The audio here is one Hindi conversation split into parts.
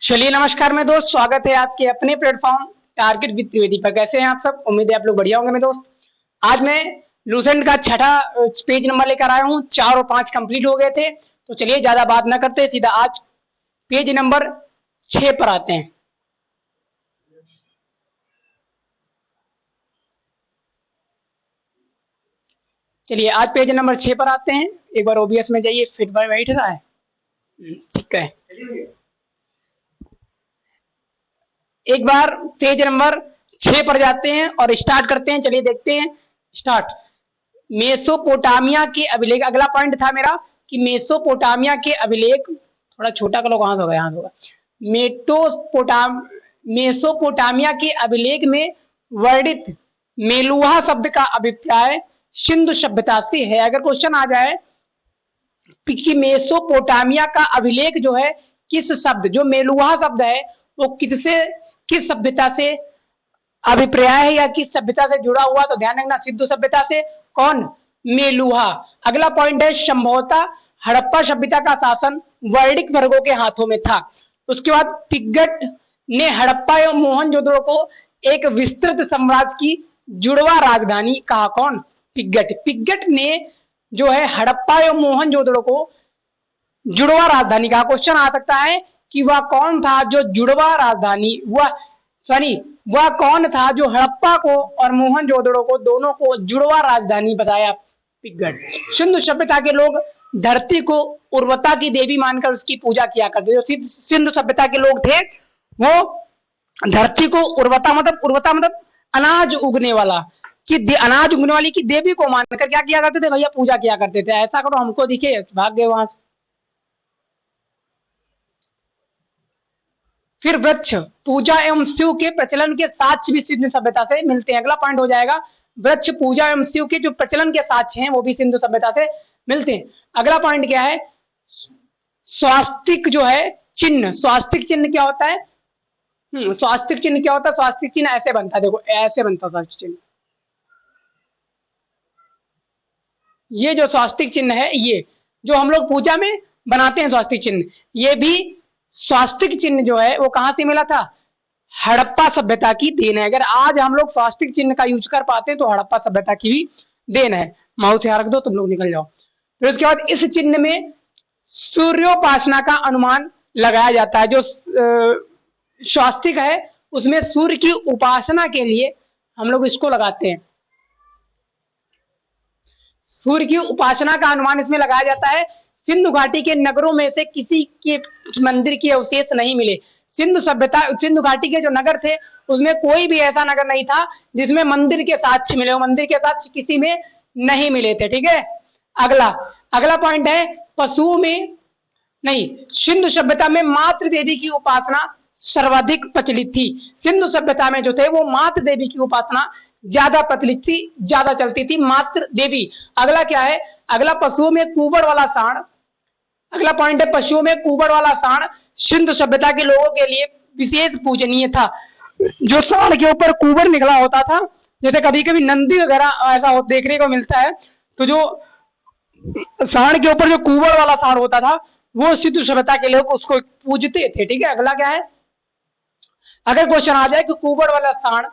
चलिए नमस्कार मेरे दोस्त, स्वागत है आपके अपने प्लेटफॉर्म टारगेट विद त्रिवेदी पर। कैसे हैं आप सब? उम्मीद है आप लोग बढ़िया होंगे मेरे दोस्त। आज मैं लूसेंट का छठा पेज नंबर लेकर आया हूँ। 4 और 5 कंप्लीट हो गए थे, तो चलिए ज्यादा बात ना करते, सीधा आज पेज नंबर 6 पर आते हैं। चलिए आज पेज नंबर 6 पर आते हैं। एक बार ओबीएस में जाइए, फिट बाय बैठ रहा है। ठीक है, एक बार पेज नंबर 6 पर जाते हैं और स्टार्ट करते हैं। चलिए देखते हैं, स्टार्ट। मेसोपोटामिया के अभिलेख, अगला पॉइंट था मेरा कि मेसोपोटामिया के अभिलेख, थोड़ा छोटा करो, कहां होगा, यहाँ होगा। मेटोपोटाम मेसोपोटामिया के अभिलेख में वर्णित मेलुहा शब्द का अभिप्राय सिंधु सभ्यता से है। अगर क्वेश्चन आ जाए कि मेसोपोटामिया का अभिलेख जो है किस शब्द, जो मेलुहा शब्द है वो किससे, किस सभ्यता से अभिप्राय है या किस सभ्यता से जुड़ा हुआ, तो ध्यान रखना सिंधु सभ्यता से। कौन? मेलुहा। अगला पॉइंट है संभवतः हड़प्पा सभ्यता का शासन वर्णिक वर्गों के हाथों में था। उसके बाद पिग्गट ने हड़प्पा एवं मोहनजोदड़ो को एक विस्तृत साम्राज्य की जुड़वा राजधानी कहा। कौन? पिग्गट। पिग्गट ने जो है हड़प्पा एवं मोहनजोदड़ो को जुड़वा राजधानी कहा। क्वेश्चन आ सकता है कि वह कौन था जो जुड़वा राजधानी, वह कौन था जो हड़प्पा को और मोहनजोदड़ो को दोनों को जुड़वा राजधानी बताया? पिग्गट। सिंधु सभ्यता के लोग धरती को उर्वरता की देवी मानकर उसकी पूजा किया करते। जो सिंधु सभ्यता के लोग थे वो धरती को उर्वरता मतलब अनाज उगने वाला, कि अनाज उगने वाली की देवी को मानकर क्या किया करते थे भैया? पूजा किया करते थे। ऐसा करो हमको दिखे, भाग गए वहां से। फिर वृक्ष पूजा एवं शिव के प्रचलन के साक्ष्य भी सिंधु सभ्यता से मिलते हैं। अगला पॉइंट हो जाएगा, वृक्ष पूजा एवं शिव के जो प्रचलन के साक्ष्य हैं वो भी सिंधु सभ्यता से मिलते हैं। अगला पॉइंट क्या है? स्वास्तिक जो है चिन्ह। स्वास्तिक चिन्ह क्या होता है? स्वास्तिक चिन्ह क्या होता है? स्वास्तिक चिन्ह ऐसे बनता है, देखो ऐसे बनता है स्वास्तिक चिन्ह। ये जो स्वास्तिक चिन्ह है, ये जो हम लोग पूजा में बनाते हैं स्वास्तिक चिन्ह, ये भी स्वास्तिक चिन्ह जो है वो कहां से मिला था? हड़प्पा सभ्यता की देन है। अगर आज हम लोग स्वास्तिक चिन्ह का यूज कर पाते हैं तो हड़प्पा सभ्यता की भी देन है। माउस यहाँ रख दो, तुम लोग निकल जाओ। फिर उसके बाद इस चिन्ह में सूर्योपासना का अनुमान लगाया जाता है। जो स्वास्तिक है उसमें सूर्य की उपासना के लिए हम लोग इसको लगाते हैं। सूर्य की उपासना का अनुमान इसमें लगाया जाता है। सिंधु घाटी के नगरों में से किसी के मंदिर के अवशेष नहीं मिले। सिंधु घाटी के जो नगर थे उसमें कोई भी ऐसा नगर नहीं था जिसमें मंदिर के साक्ष्य मिले हो। मंदिर के साक्ष्य किसी में नहीं मिले थे। ठीक है, अगला पॉइंट है पशुओं में नहीं, सिंधु सभ्यता में मातृ देवी की उपासना सर्वाधिक प्रचलित थी। सिंधु सभ्यता में जो थे वो मातृ देवी की उपासना ज्यादा प्रचलित थी, ज्यादा चलती थी, मातृ देवी। अगला क्या है? अगला पशुओं में कुबड़ वाला सांड। अगला पॉइंट है पशुओं में कुबड़ वाला सांड सिंधु सभ्यता के लोगों के लिए विशेष पूजनीय था। जो सांड के ऊपर कुबड़ निकला होता था, जैसे कभी कभी नंदी वगैरह ऐसा देखने को मिलता है, तो जो सांड के ऊपर जो कुबड़ वाला सांड होता था वो सिंधु सभ्यता के लोग उसको पूजते थे। ठीक है, अगला क्या है? अगर क्वेश्चन आ जाए कि कुबड़ वाला सांड,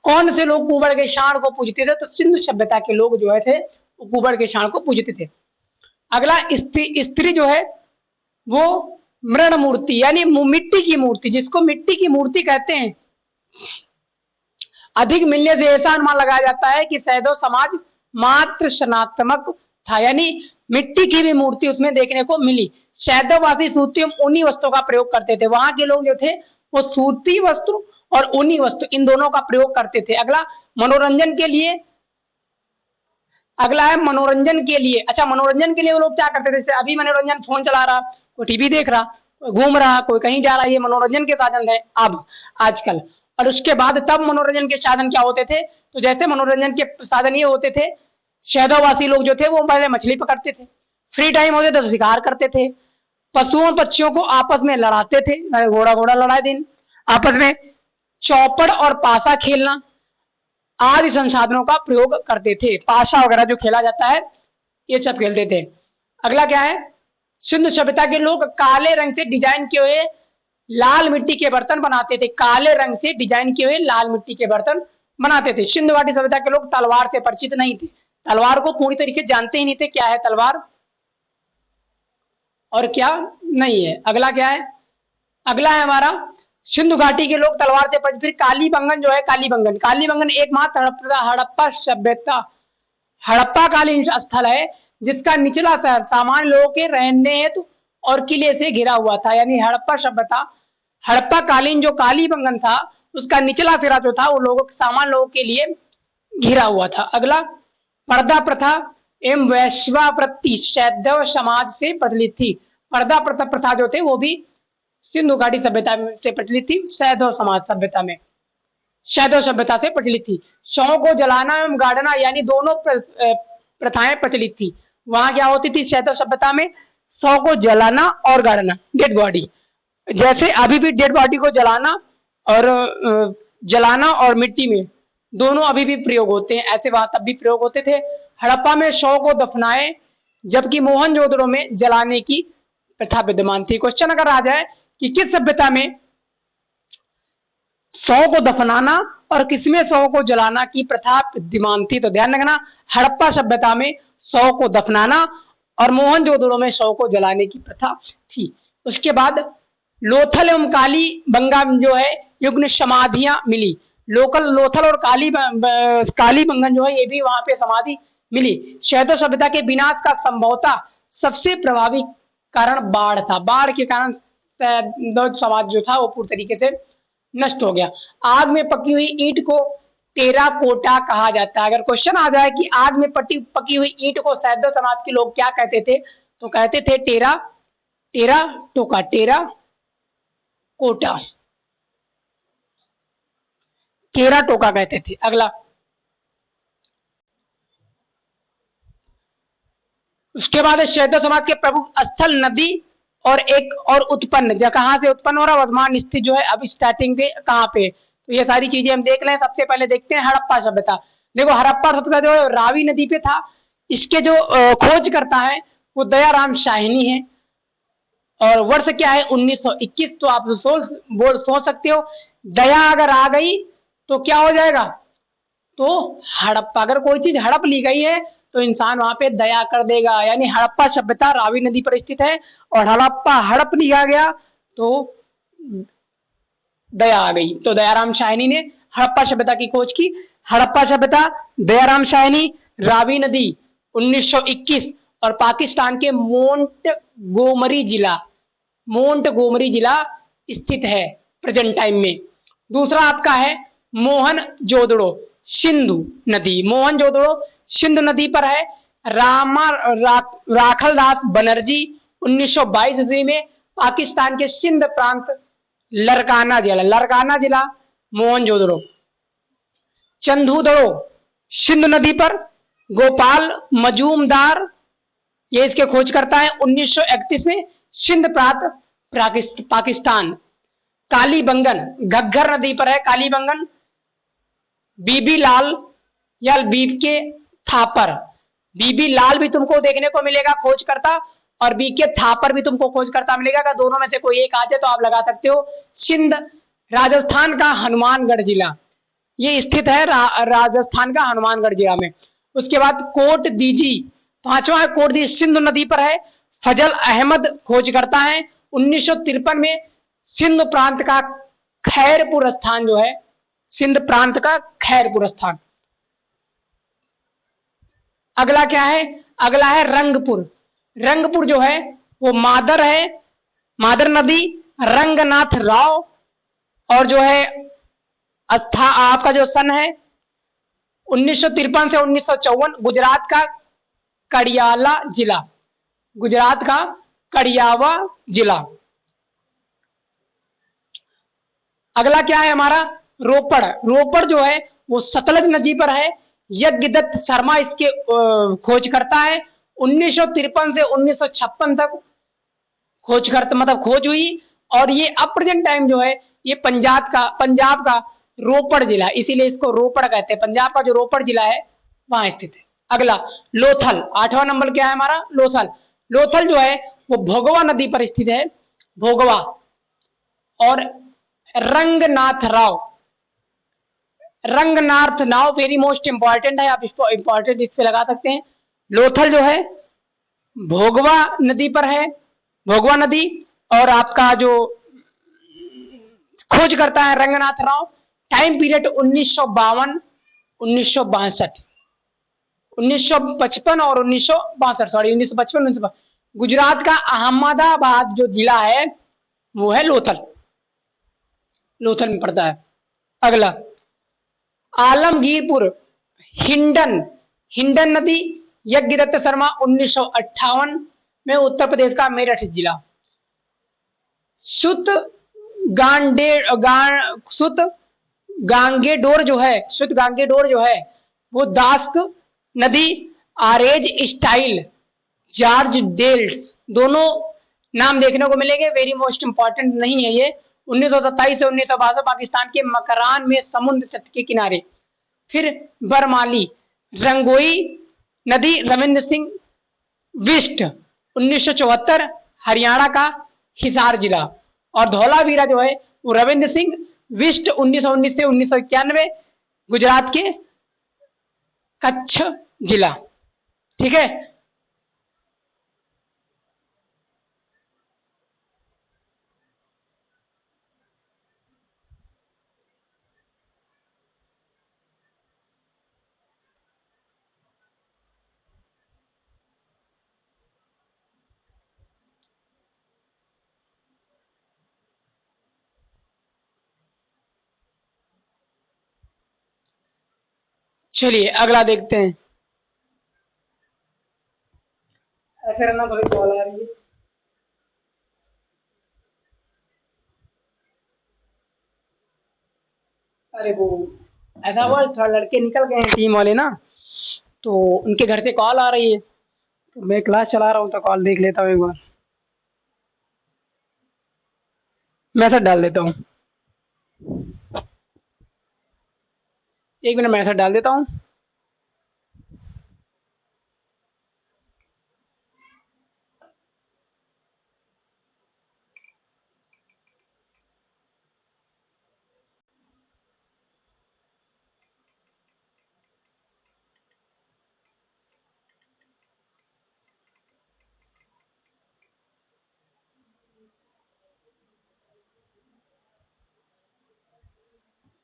कौन से लोग कुबड़ के सांड को पूजते थे, तो सिंधु सभ्यता के लोग जो है थे वो कुबड़ के सांड को पूजते थे। अगला स्त्री जो है वो मृण मूर्ति यानी मिट्टी की मूर्ति, जिसको मिट्टी की मूर्ति कहते हैं, अधिक मिलने से ऐसा अनुमान लगाया जाता है कि सैदव समाज मात्र सनातनात्मक था, यानी मिट्टी की भी मूर्ति उसमें देखने को मिली। सैदववासी सूती ऊनी वस्त्रों का प्रयोग करते थे। वहां के लोग जो थे वो सूती वस्त्र और ऊनी वस्त्र इन दोनों का प्रयोग करते थे। अगला मनोरंजन के लिए, अगला है मनोरंजन के लिए। अच्छा, मनोरंजन के लिए वो लोग क्या करते थे? जैसे अभी मनोरंजन, फोन चला रहा, कोई टीवी देख रहा, कोई घूम रहा, कोई कहीं जा रहा, ये मनोरंजन के साधन है अब आजकल। और उसके बाद तब मनोरंजन के साधन क्या होते थे? तो जैसे मनोरंजन के साधन ये होते थे, शहदोवासी लोग जो थे वो पहले मछली पकड़ते थे, फ्री टाइम होते तो शिकार करते थे, पशुओं पक्षियों को आपस में लड़ाते थे, घोड़ा लड़ाए दिन आपस में, चौपड़ और पासा खेलना आदि संसाधनों का प्रयोग करते थे। पासा वगैरह जो खेला जाता है ये सब खेलते थे। अगला क्या है? सिंधु सभ्यता के लोग काले रंग से डिजाइन किए हुए लाल मिट्टी के बर्तन बनाते थे। काले रंग से डिजाइन किए हुए लाल मिट्टी के बर्तन बनाते थे। सिंधु घाटी सभ्यता के लोग तलवार से परिचित नहीं थे। तलवार को पूरी तरीके जानते ही नहीं थे क्या है तलवार और क्या नहीं है। अगला क्या है? अगला है हमारा सिंधु घाटी के लोग तलवार से परिचित। कालीबंगन जो है, कालीबंगन एकमात्र हड़प्पा सभ्यता हड़प्पाकालीन स्थल है जिसका निचला शहर सामान्य लोगों के रहने हेतु और किले से घिरा हुआ था। यानी हड़प्पा सभ्यता, हड़प्पाकालीन जो कालीबंगन था उसका निचला सिरा जो था वो लोगों सामान्य लोगों के लिए घिरा हुआ था। अगला पर्दा प्रथा एवं वैश्यावृत्ति शैव समाज से प्रचलित थी। पर्दा प्रथा जो थे वो भी सिंधु घाटी सभ्यता से प्रचलित थी। शैव समाज सभ्यता में शैव सभ्यता से प्रचलित थी। शवों को जलाना एवं गाड़ना यानी दोनों प्रथाएं प्रचलित थी। वहां क्या होती थी शैव सभ्यता में? शव को जलाना और गाड़ना, डेड बॉडी। जैसे अभी भी डेड बॉडी को जलाना और मिट्टी में दोनों अभी भी प्रयोग होते हैं, ऐसे वहां तब भी प्रयोग होते थे। हड़प्पा में शव को दफनाए जबकि मोहनजोदड़ो में जलाने की प्रथा विद्यमान थी। क्वेश्चन अगर आ जाए कि किस सभ्यता में शव को दफनाना और किसमें शव को जलाना की प्रथा विद्यमान थी, तो ध्यान रखना हड़प्पा सभ्यता में शव को दफनाना और मोहनजोदड़ो में शव को जलाने की प्रथा थी। उसके बाद लोथल एवं काली बंगा जो है युग्म समाधियां मिली। लोथल और काली बंगन जो है ये भी वहां पे समाधि मिली। शैव सभ्यता के विनाश का संभवतः सबसे प्रभावी कारण बाढ़ था। बाढ़ के कारण समाज जो था वो पूरी तरीके से नष्ट हो गया। आग में पकी हुई ईंट को टेराकोटा कहा जाता है। अगर क्वेश्चन आ जाए कि आग में पकी हुई ईंट को शैव समाज के लोग क्या कहते थे, तो कहते थे टेराटोका कहते थे। अगला उसके बाद शैव समाज के प्रमुख स्थल नदी और एक और उत्पन्न कहाँ से उत्पन्न हो रहा, वर्तमान स्थिति जो है अब स्टार्टिंग पे कहाँ पे, तो ये सारी चीजें हम देख लें। सबसे पहले देखते हैं हड़प्पा सभ्यता। देखो हड़प्पा सभ्यता जो है रावी नदी पे था। इसके जो खोज करता है वो दयाराम शाहिनी है और वर्ष क्या है 1921। तो आप सोच सकते हो दया अगर आ गई तो क्या हो जाएगा, तो हड़प्पा, अगर कोई चीज हड़प ली गई है तो इंसान वहां पे दया कर देगा। यानी हड़प्पा सभ्यता रावी नदी पर स्थित है और हड़प्पा हड़प लिया गया तो दया आ गई। तो दयाराम शाहिनी ने हड़प्पा सभ्यता की खोज की। हड़प्पा सभ्यता, दयाराम शाहिनी, रावी नदी 1921 और पाकिस्तान के मोंटगोमरी जिला स्थित है प्रेजेंट टाइम में। दूसरा आपका है मोहनजोदड़ो सिंधु नदी। मोहनजोदड़ो सिंधु नदी पर है। राखलदास बनर्जी 1922 ईस्वी में पाकिस्तान के सिंध प्रांत लरकाना जिला मोहनजोदड़ो। चंदूदड़ो सिंधु नदी पर गोपाल मजूमदार ये इसके खोज करता है 1931 में सिंध प्रांत पाकिस्तान। कालीबंगन घग्गर नदी पर है कालीबंगन। बीबी लाल या बीके थापर, बीबी लाल भी तुमको देखने को मिलेगा खोज करता और बीके थापर भी तुमको खोज करता मिलेगा। अगर दोनों में से कोई एक आ जाए तो आप लगा सकते हो। सिंध राजस्थान का हनुमानगढ़ जिला ये स्थित है राजस्थान का हनुमानगढ़ जिला में। उसके बाद कोट दीजी पांचवा है कोट दीजी सिंधु नदी पर है। फजल अहमद खोज करता है 1953 में सिंध प्रांत का खैरपुर स्थान जो है, सिंध प्रांत का खैरपुर स्थान। अगला क्या है, अगला है रंगपुर। रंगपुर जो है वो मादर है, मादर नदी, रंगनाथ राव और जो है आपका जो सन है 1953 से 1954। गुजरात का कड़ियाला जिला, गुजरात का कड़ियावा जिला। अगला क्या है हमारा रोपड़। रोपड़ जो है वो सतलज नदी पर है। यज्ञदत्त शर्मा इसके खोज करता है 1953 से 1956 तक खोज हुई और ये अब प्रेजेंट टाइम जो है ये पंजाब का रोपड़ जिला, इसीलिए इसको रोपड़ कहते हैं। पंजाब का जो रोपड़ जिला है वहां स्थित है। अगला लोथल, 8वां नंबर क्या है हमारा लोथल। लोथल जो है वो भोगवा नदी पर स्थित है, भोगवा। और Ranganath Rao, Ranganath Rao very most important है, आप इसको इंपॉर्टेंट इस पे लगा सकते हैं। लोथल जो है भोगवा नदी पर है, भोगवा नदी। और आपका जो खोज करता है रंगनाथ राव, टाइम पीरियड 1952, 1962, 1955 और 1962, सॉरी 1955, 1952। गुजरात का अहमदाबाद जो जिला है वो है लोथल, लोथल में पड़ता है। अगला आलमगीरपुर, हिंडन, हिंडन नदी, यज्ञदत्त शर्मा 1958 में, उत्तर प्रदेश का मेरठ जिला। सुत गांडे सुत गांगेडोर जो है, सुत गांगेडोर जो है वो दास्क नदी, आरेज स्टाइल, जॉर्ज डेल्स, दोनों नाम देखने को मिलेंगे, वेरी मोस्ट इंपॉर्टेंट नहीं है ये। 1927 से 1962 पाकिस्तान के मकरान में समुद्र तट के किनारे। फिर बरमाली, रंगोई नदी, रविंद्र सिंह विस्ट 1974, हरियाणा का हिसार जिला। और धौलावीरा जो है वो रविंद्र सिंह विस्ट 1919 से 1991, गुजरात के कच्छ जिला। ठीक है, चलिए अगला देखते हैं। ऐसे रहना, थोड़ी कॉल आ रही है। अरे वो ऐसा हुआ, थोड़ा लड़के निकल गए हैं टीम वाले ना, तो उनके घर से कॉल आ रही है, तो मैं क्लास चला रहा हूँ तो कॉल देख लेता हूँ एक बार, मैसेज डाल देता हूँ, एक मिनट मैसेज डाल देता हूँ।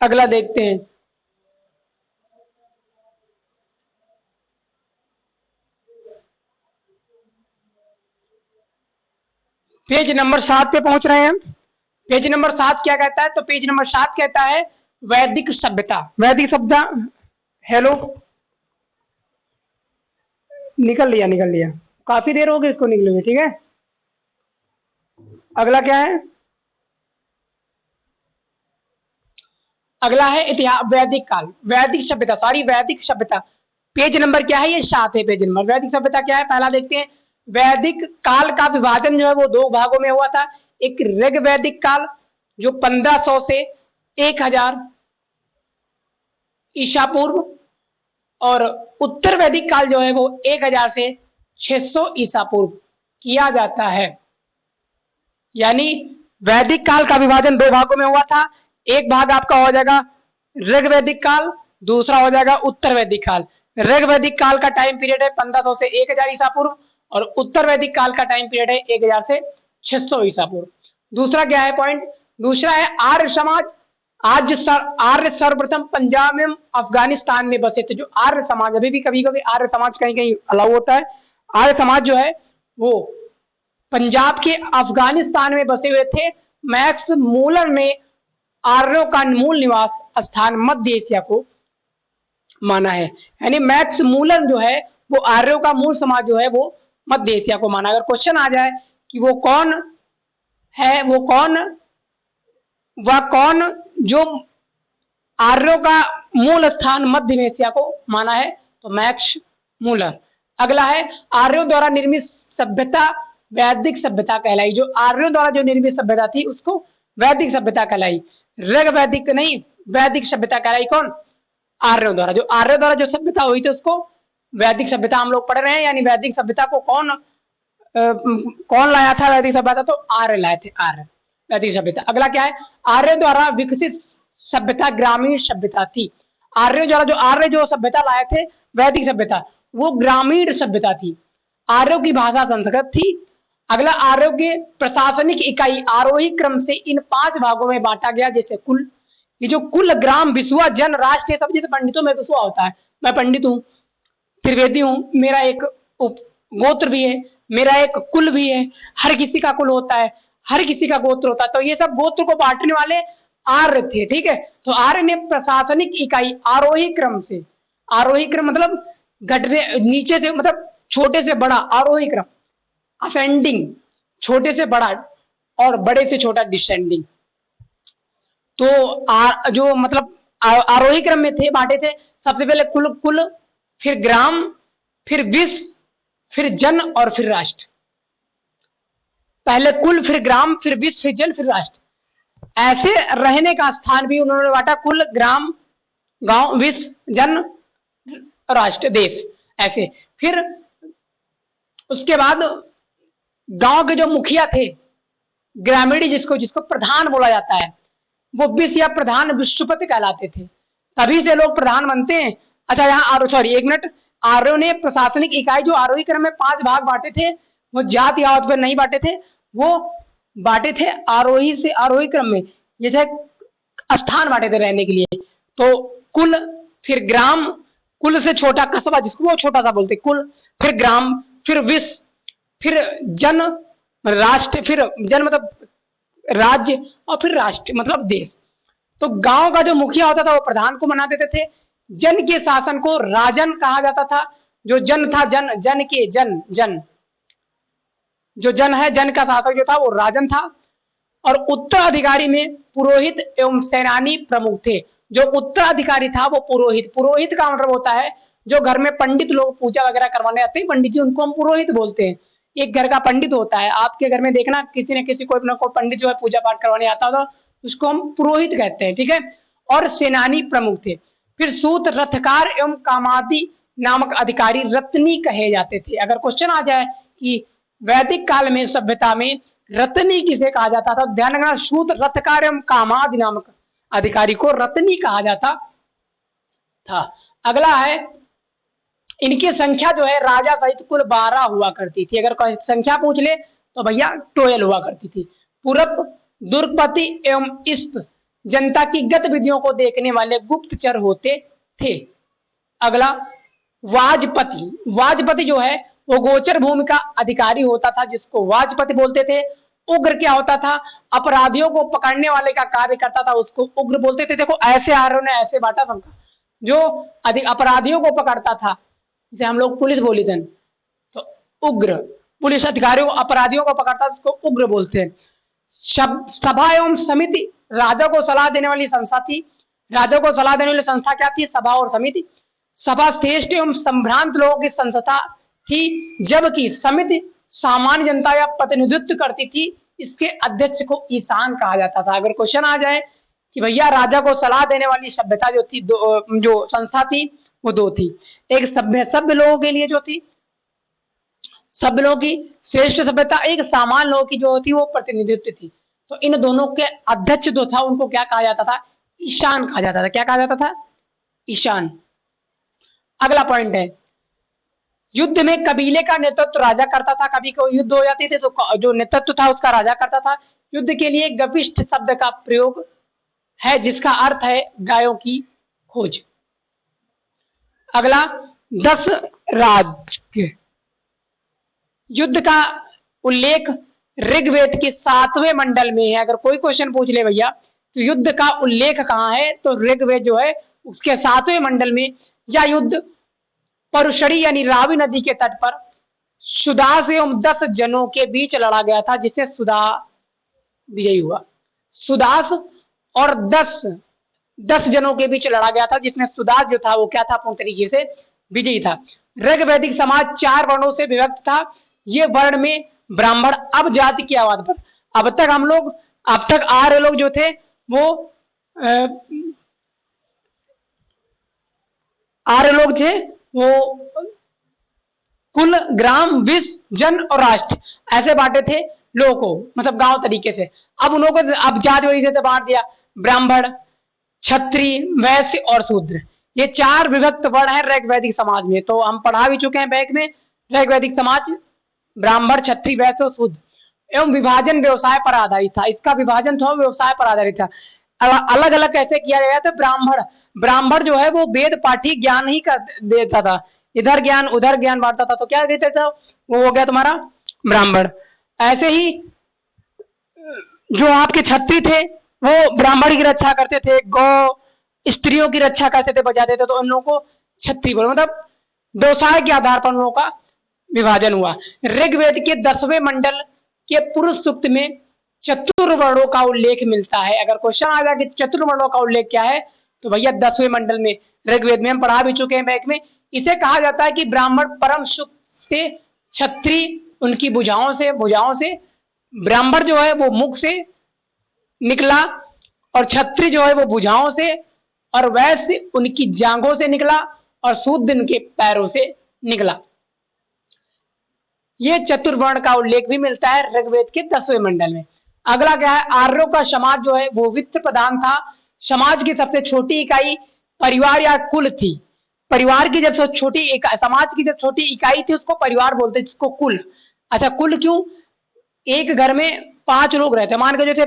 अगला देखते हैं। पेज नंबर 7 पे पहुंच रहे हैं हम। पेज नंबर 7 क्या कहता है, तो पेज नंबर 7 कहता है वैदिक सभ्यता। वैदिक सभ्यता, हेलो, निकल लिया, निकल लिया, काफी देर हो गई इसको निकले हुए। ठीक है, अगला क्या है, अगला है इतिहास, वैदिक काल, वैदिक सभ्यता, सॉरी वैदिक सभ्यता। पेज नंबर क्या है, ये 7 है पेज नंबर। वैदिक सभ्यता क्या है, पहला देखते हैं। वैदिक काल का विभाजन जो है वो 2 भागों में हुआ था। एक ऋग वैदिक काल जो 1500 से 1000 ईसा पूर्व, और उत्तर वैदिक काल जो है वो 1000 से 600 ईसा पूर्व किया जाता है। यानी वैदिक काल का विभाजन 2 भागों में हुआ था। एक भाग आपका हो जाएगा ऋग वैदिक काल, दूसरा हो जाएगा उत्तर वैदिक काल। ऋग वैदिक काल का टाइम पीरियड है 1500 से 1000 ईसा पूर्व, और उत्तर वैदिक काल का टाइम पीरियड है 1000 से 600 ईसा पूर्व। दूसरा क्या है पॉइंट, दूसरा है आर्य समाज। आर्य सर्वप्रथम पंजाब एवं अफगानिस्तान में बसे थे। जो आर्य समाज, अभी भी कभी कभी आर्य समाज कहीं कहीं अलाउ होता है। आर्य समाज जो है वो पंजाब के अफगानिस्तान में बसे हुए थे। मैक्स मूलर ने आर्यों का मूल निवास स्थान मध्य एशिया को माना है। यानी मैक्स मूलर जो है वो आर्यों का मूल समाज जो है वो मध्य एशिया को माना। अगर क्वेश्चन आ जाए कि वो कौन है, वो कौन, वह कौन जो आर्यों का मूल स्थान मध्य एशिया को माना है, तो मैक्स मूलर। अगला है आर्यों द्वारा निर्मित सभ्यता वैदिक सभ्यता कहलाई। जो आर्यों द्वारा जो निर्मित सभ्यता थी उसको वैदिक सभ्यता कहलाई, ऋग वैदिक नहीं, वैदिक सभ्यता कहलाई। कौन, आर्यों द्वारा। जो आर्यों द्वारा जो सभ्यता हुई थी उसको वैदिक सभ्यता हम लोग पढ़ रहे हैं। यानी वैदिक सभ्यता को कौन कौन लाया था वैदिक सभ्यता? तो आर्य लाए थे, आर्य वैदिक सभ्यता। अगला क्या है? आर्य द्वारा विकसित सभ्यता ग्रामीण सभ्यता थी। आर्य जो सभ्यता लाए थे वैदिक सभ्यता, वो ग्रामीण सभ्यता थी। आर्यों की भाषा संस्कृत थी। अगला, आर्यों के प्रशासनिक इकाई आरोही क्रम से इन 5 भागों में बांटा गया, जैसे कुल। ये जो कुल, ग्राम, विसुआ, जन, राष्ट्र, ये सब जैसे पंडितों में विसुआ होता है, मैं पंडित हूँ, त्रिवेदी हूँ, मेरा एक गोत्र भी है, मेरा एक कुल भी है, हर किसी का कुल होता है, हर किसी का गोत्र होता है। तो ये सब गोत्र को बांटने वाले आर्य थे, ठीक है। तो आर्य ने प्रशासनिक इकाई आरोही क्रम से, आरोही क्रम मतलब घटने नीचे से, मतलब छोटे से बड़ा, आरोही क्रम, असेंडिंग, छोटे से बड़ा और बड़े से छोटा डिसेंडिंग। तो जो मतलब आरोही क्रम में थे, बांटे थे। सबसे पहले कुल, फिर ग्राम, फिर विश्व, फिर जन और फिर राष्ट्र। पहले कुल, फिर ग्राम, फिर विश्व, फिर जन, फिर राष्ट्र। ऐसे रहने का स्थान भी उन्होंने बांटा, कुल, ग्राम, गांव, विश्व, जन, राष्ट्र, देश, ऐसे। फिर उसके बाद गांव के जो मुखिया थे, ग्रामीणी, जिसको प्रधान बोला जाता है, वो विश्व या प्रधान विश्वपति कहलाते थे। तभी से लोग प्रधान बनते हैं। अच्छा, यहाँ सॉरी, एक मिनट। आर्यों ने प्रशासनिक इकाई जो आरोही क्रम में 5 भाग बांटे थे, वो जाति यावत पर नहीं बांटे थे, वो बांटे थे आरोही से, आरोही क्रम में, जैसे स्थान बांटे थे रहने के लिए। तो कुल, फिर ग्राम, कुल से छोटा कस्बा, जिसको वो छोटा सा बोलते, कुल, फिर ग्राम, फिर विश्व, फिर जन, राष्ट्र, फिर जन मतलब राज्य, और फिर राष्ट्र मतलब देश। तो गांव का जो मुखिया होता था वो प्रधान को मना देते थे। जन के शासन को राजन कहा जाता था। जो जन था, जन के जन जो जन है, जन का शासक जो था वो राजन था। और उत्तराधिकारी में पुरोहित एवं सेनानी प्रमुख थे। जो उत्तराधिकारी था वो पुरोहित, पुरोहित का मतलब होता है जो घर में पंडित लोग पूजा वगैरह करवाने आते हैं, पंडित जी, उनको हम पुरोहित बोलते हैं। एक घर का पंडित होता है, आपके घर में देखना किसी न किसी कोई ना कोई पंडित जो है पूजा पाठ करवाने आता होगा, उसको हम पुरोहित कहते हैं, ठीक है। और सेनानी प्रमुख थे। फिर सूत, रथकार एवं कामादि नामक अधिकारी रत्नी कहे जाते थे। अगर क्वेश्चन आ जाए कि वैदिक काल में सभ्यता में रत्नी किसे कहा जाता था, ध्यान रखना, सूत, रथकार एवं कामादि नामक अधिकारी को रत्नी कहा जाता था। अगला है, इनकी संख्या जो है राजा सहित कुल 12 हुआ करती थी। अगर कोई संख्या पूछ ले तो भैया 12 हुआ करती थी। पूरब, दुर्गपति एवं इष्ट जनता की गतिविधियों को देखने वाले गुप्तचर होते थे। अगला, वाजपति, वाजपति जो है वो गोचर भूमि का अधिकारी होता था, जिसको वाजपति बोलते थे। उग्र क्या होता था? अपराधियों को पकड़ने वाले का कार्य करता था, उसको उग्र बोलते थे। देखो ऐसे आर्यों ने ऐसे बांटा सबका, जो अपराधियों को पकड़ता था, जिसे हम लोग पुलिस बोली थे, तो उग्र, पुलिस अधिकारियों, अपराधियों को पकड़ता था, उसको उग्र बोलते हैं। सभा एवं समिति राजा को सलाह देने वाली संस्था थी। राजा को सलाह देने वाली संस्था क्या थी? सभा और समिति। सभा श्रेष्ठ एवं संभ्रांत लोगों की संस्था थी, जबकि समिति सामान्य जनता या प्रतिनिधित्व करती थी। इसके अध्यक्ष को ईशान कहा जाता था। अगर क्वेश्चन आ जाए कि भैया राजा को सलाह देने वाली सभ्यता जो थी, जो संस्था थी, वो 2 थी। एक सभ्य लोगों के लिए जो थी, सभ्य लोगों की श्रेष्ठ सभ्यता, एक सामान्य लोगों की जो होती वो प्रतिनिधित्व थी। तो इन दोनों के अध्यक्ष जो था उनको क्या कहा जाता था? ईशान कहा जाता था। क्या कहा जाता था? ईशान। अगला पॉइंट है, युद्ध में कबीले का नेतृत्व राजा करता था। कभी कोई युद्ध हो जाती थी तो जो नेतृत्व था उसका राजा करता था। युद्ध के लिए गविष्ठ शब्द का प्रयोग है, जिसका अर्थ है गायों की खोज। अगला, 10 राज्य। युद्ध का उल्लेख ऋग्वेद के 7वें मंडल में है। अगर कोई क्वेश्चन पूछ ले भैया तो युद्ध का उल्लेख कहाँ है, तो ऋग्वेद जो है उसके 7वें मंडल में। यह युद्ध परुशरी यानी रावी नदी के तट पर सुदास एवं 10 जनों के बीच लड़ा गया था, जिसे सुदा विजयी हुआ। सुदास और 10 जनों के बीच लड़ा गया था, जिसमें सुदास जो था वो क्या था? पूर्ण तरीके से विजयी था। ऋग्वैदिक समाज 4 वर्णों से विभक्त था। ये वर्ण में ब्राह्मण अब जाति की आवाज पर, अब तक आर्य लोग जो थे वो आर्य लोग थे वो कुल, ग्राम, विश्व, जन और राष्ट्र, ऐसे बांटे थे लोगों को, मतलब गांव तरीके से। अब उन्होंने अब जाति वही से बांट दिया, ब्राह्मण, क्षत्रिय, वैश्य और शूद्र। ये 4 विभक्त वर्ण है ऋग वैदिक समाज में। तो हम पढ़ा भी चुके हैं बैक में, ऋग वैदिक समाज ब्राह्मण, क्षत्रिय, वैश्य और शूद्र। एवं विभाजन व्यवसाय पर आधारित था। इसका विभाजन था व्यवसाय पर आधारित था। अलग अलग कैसे किया गया था? ब्राह्मण, ब्राह्मण जो है वो वेद पाठी ज्ञान ही कर देता था, इधर ज्ञान उधर ज्ञान बांटता था, तो क्या देता था? वो हो गया तुम्हारा ब्राह्मण। ऐसे ही जो आपके क्षत्रिय थे वो ब्राह्मण की रक्षा करते थे, गौ स्त्रियों की रक्षा करते थे, बचाते थे, तो उन लोगों को क्षत्रिय बोले। मतलब व्यवसाय के आधार पर उन लोगों का विभाजन हुआ। ऋग्वेद के 10वें मंडल के पुरुष सूक्त में चतुर्वर्णों का उल्लेख मिलता है। अगर क्वेश्चन आ जाए कि चतुर्वर्णों का उल्लेख क्या है, तो भैया 10वें मंडल में ऋग्वेद में हम पढ़ा भी चुके हैं बैक में। इसे कहा जाता है कि ब्राह्मण परम सुख से, क्षत्रिय उनकी भुजाओं से, ब्राह्मण जो है वो मुख से निकला, और क्षत्रिय जो है वो भुजाओं से, और वैश्य उनकी जांघों से निकला, और शूद्र उनके पैरों से निकला। ये चतुर्वर्ण का उल्लेख भी मिलता है ऋग्वेद के 10वें मंडल में। अगला क्या है? आर्यों का समाज जो है वो वित्त प्रधान था। समाज की सबसे छोटी इकाई परिवार या कुल थी। परिवार की जब छोटी इकाई, समाज की जब छोटी इकाई थी उसको परिवार बोलते, जिसको कुल। अच्छा, कुल क्यों? एक घर में 5 लोग रहते हैं, मान के जैसे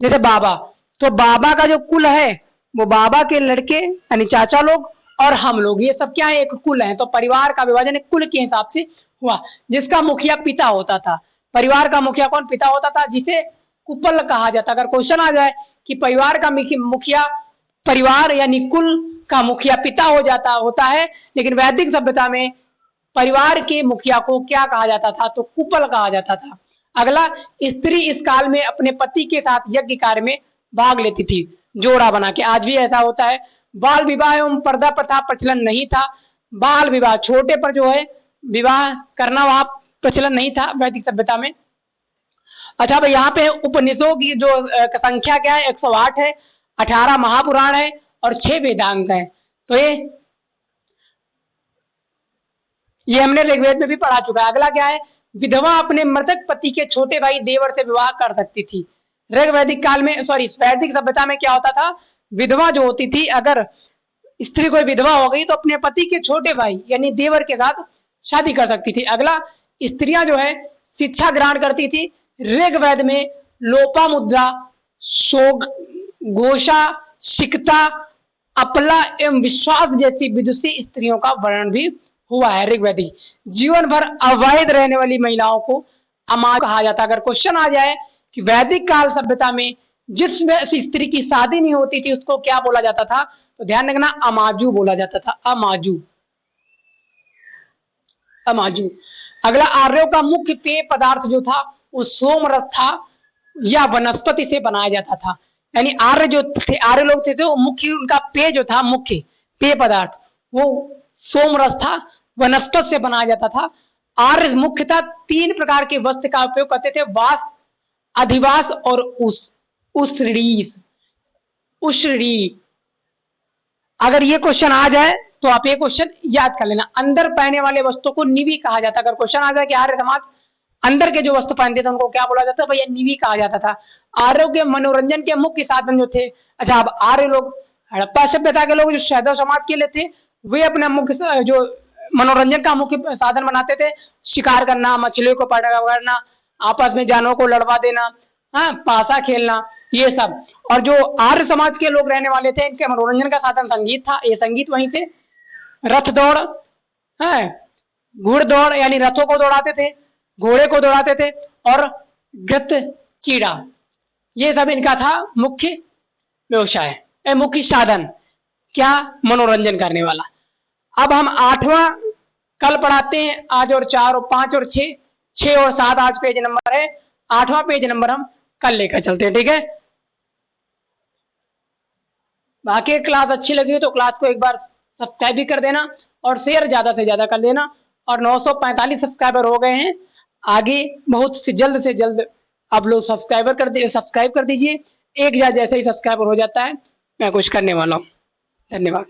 जैसे बाबा, तो बाबा का जो कुल है वो बाबा के लड़के यानी चाचा लोग और हम लोग, ये सब क्या है? एक कुल है। तो परिवार का विभाजन एक कुल के हिसाब से हुआ, जिसका मुखिया पिता होता था। परिवार का मुखिया कौन? पिता होता था, जिसे कुपल कहा जाता। अगर क्वेश्चन आ जाए कि परिवार का मुखिया, परिवार यानी कुल का मुखिया पिता होता है, लेकिन वैदिक सभ्यता में परिवार के मुखिया को क्या कहा जाता था? तो कुपल कहा जाता था। अगला, स्त्री इस काल में अपने पति के साथ यज्ञ कार्य में भाग लेती थी, जोड़ा बना के। आज भी ऐसा होता है। बाल विवाह एवं पर्दा प्रथा प्रचलन नहीं था। बाल विवाह, छोटे पर जो है विवाह करना, वहां प्रचलन नहीं था वैदिक सभ्यता में। अच्छा भाई, यहाँ पे उपनिषदों की जो संख्या क्या है? 108 है, 18 महापुराण है और 6 वेदांग है। तो ये हमने ऋग्वेद में भी पढ़ा चुका है। अगला क्या है? विधवा अपने मृतक पति के छोटे भाई देवर से विवाह कर सकती थी। ऋग्वैदिक काल में, सॉरी, वैदिक सभ्यता में क्या होता था? विधवा जो होती थी, अगर स्त्री कोई विधवा हो गई तो अपने पति के छोटे भाई यानी देवर के साथ शादी कर सकती थी। अगला, स्त्रियां जो है शिक्षा ग्रहण करती थी। ऋग्वेद में लोपामुद्रा, शोग, घोषा, सिकता, अपला एवं विश्वास जैसी विदुषी स्त्रियों का वर्णन भी हुआ है ऋग्वैदिक। जीवन भर अवैध रहने वाली महिलाओं को अमाजु कहा जाता। अगर क्वेश्चन आ जाए कि वैदिक काल सभ्यता में जिस स्त्री की शादी नहीं होती थी उसको क्या बोला जाता था, तो ध्यान रखना, अमाजु बोला जाता था। अमाजु, अमाजु। अगला, आर्यों का मुख्य पेय पदार्थ जो था वो सोमरस था या वनस्पति से बनाया जाता था। यानी आर्य जो थे, आर्य लोग थे, तो मुख्य उनका पेय जो था, मुख्य पेय पदार्थ वो सोमरस था, वनस्पति से बनाया जाता था। आर्य मुख्यतः 3 प्रकार के वस्त्र का उपयोग करते थे: वास, अधिवास और उषरीस, उषरी। अगर ये क्वेश्चन आ जाए तो आप ये क्वेश्चन याद कर लेना। अंदर पहने वाले वस्त्रों को निवि कहा जाता। अगर क्वेश्चन आ जाए कि आर्य समाज अंदर के जो वस्त्र पहनते थे उनको क्या बोला जाता? भैया निवि कहा जाता था। आर्यों के मनोरंजन के मुख्य साधन जो थे, अच्छा, अब आर्य लोग, हड़प्पा सभ्यता के लोग जो शैदव समाज के लिए थे, वे अपना मुख्य जो मनोरंजन का मुख्य साधन बनाते थे, शिकार करना, मछलियों को पकड़ना, आपस में जानवरों को लड़वा देना, हाँ, पासा खेलना, ये सब। और जो आर्य समाज के लोग रहने वाले थे, इनके मनोरंजन का साधन संगीत था। ये संगीत वहीं से रथ दौड़ है, घुड़दौड़ यानी रथों को दौड़ाते थे, घोड़े को दौड़ाते थे, और गत कीड़ा, ये सब इनका था मुख्य व्यवसाय, मुख्य साधन, क्या? मनोरंजन करने वाला। अब हम 8वां कल पढ़ाते हैं। आज और 4 और 5 और 6, 6 और 7 आज पेज नंबर है। 8वां पेज नंबर हम कल लेकर चलते हैं, ठीक है? बाकी क्लास अच्छी लगी तो क्लास को एक बार सब्सक्राइब भी कर देना और शेयर ज्यादा से ज्यादा कर देना। और 945 सब्सक्राइबर हो गए हैं। आगे बहुत जल्द से जल्द आप लोग सब्सक्राइब कर दीजिए। एक जैसे ही सब्सक्राइबर हो जाता है मैं कुछ करने वाला हूँ। धन्यवाद।